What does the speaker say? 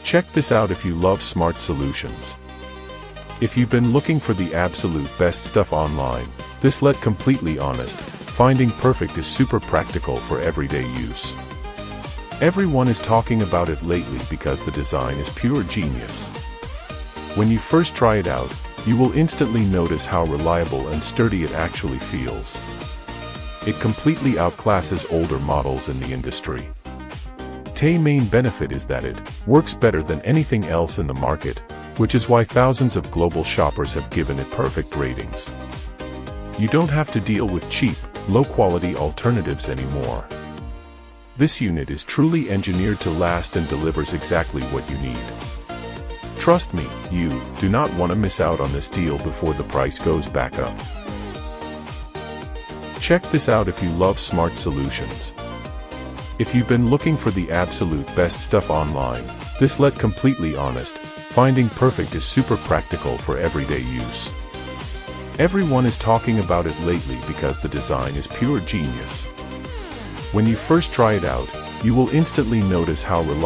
Check this out if you love smart solutions. If you've been looking for the absolute best stuff online, this let completely honest, finding perfect is super practical for everyday use. Everyone is talking about it lately because the design is pure genius. When you first try it out, you will instantly notice how reliable and sturdy it actually feels. It completely outclasses older models in the industry. The main benefit is that it works better than anything else in the market, which is why thousands of global shoppers have given it perfect ratings. You don't have to deal with cheap, low-quality alternatives anymore. This unit is truly engineered to last and delivers exactly what you need. Trust me, you do not want to miss out on this deal before the price goes back up. Check this out if you love smart solutions. If you've been looking for the absolute best stuff online, this let completely honest, finding perfect is super practical for everyday use. Everyone is talking about it lately because the design is pure genius. When you first try it out, you will instantly notice how reliable